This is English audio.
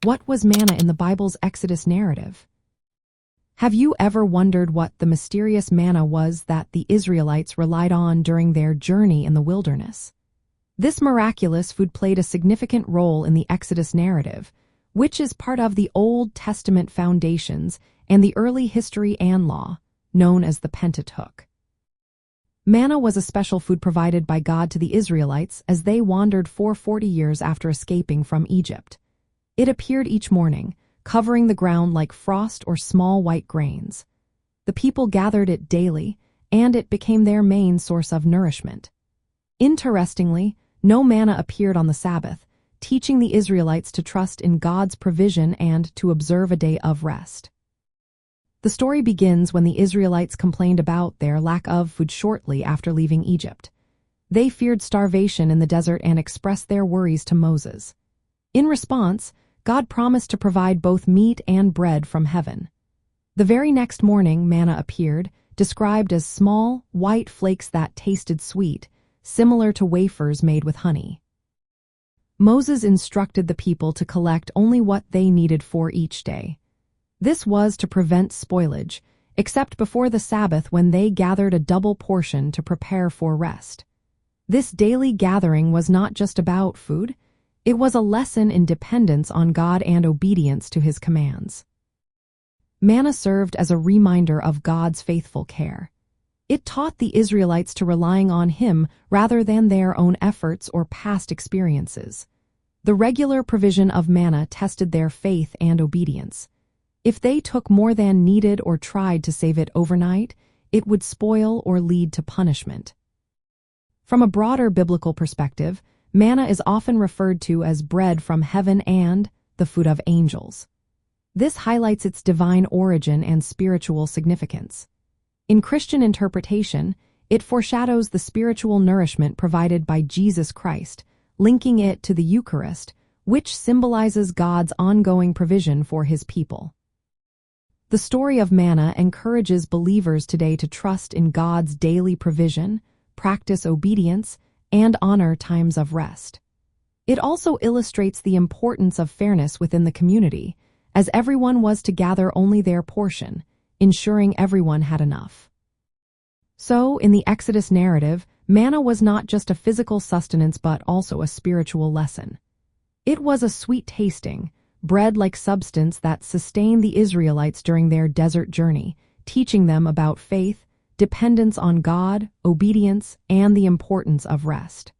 What was manna in the Bible's Exodus narrative? Have you ever wondered what the mysterious manna was that the Israelites relied on during their journey in the wilderness? This miraculous food played a significant role in the Exodus narrative, which is part of the Old Testament foundations and the early history and law, known as the Pentateuch. Manna was a special food provided by God to the Israelites as they wandered for 40 years after escaping from Egypt. It appeared each morning, covering the ground like frost or small white grains. The people gathered it daily, and it became their main source of nourishment. Interestingly, no manna appeared on the Sabbath, teaching the Israelites to trust in God's provision and to observe a day of rest. The story begins when the Israelites complained about their lack of food shortly after leaving Egypt. They feared starvation in the desert and expressed their worries to Moses. In response, God promised to provide both meat and bread from heaven. The very next morning, manna appeared, described as small, white flakes that tasted sweet, similar to wafers made with honey. Moses instructed the people to collect only what they needed for each day. This was to prevent spoilage, except before the Sabbath when they gathered a double portion to prepare for rest. This daily gathering was not just about food. It was a lesson in dependence on God and obedience to His commands. Manna served as a reminder of God's faithful care. It taught the Israelites to relying on Him rather than their own efforts or past experiences. The regular provision of manna tested their faith and obedience. If they took more than needed or tried to save it overnight, it would spoil or lead to punishment. From a broader biblical perspective, manna is often referred to as bread from heaven and the food of angels. This highlights its divine origin and spiritual significance. In Christian interpretation, it foreshadows the spiritual nourishment provided by Jesus Christ, linking it to the Eucharist, which symbolizes God's ongoing provision for His people. The story of manna encourages believers today to trust in God's daily provision, practice obedience, and honor times of rest. It also illustrates the importance of fairness within the community, as everyone was to gather only their portion, ensuring everyone had enough. So, in the Exodus narrative, manna was not just a physical sustenance but also a spiritual lesson. It was a sweet-tasting, bread-like substance that sustained the Israelites during their desert journey, teaching them about faith, dependence on God, obedience, and the importance of rest.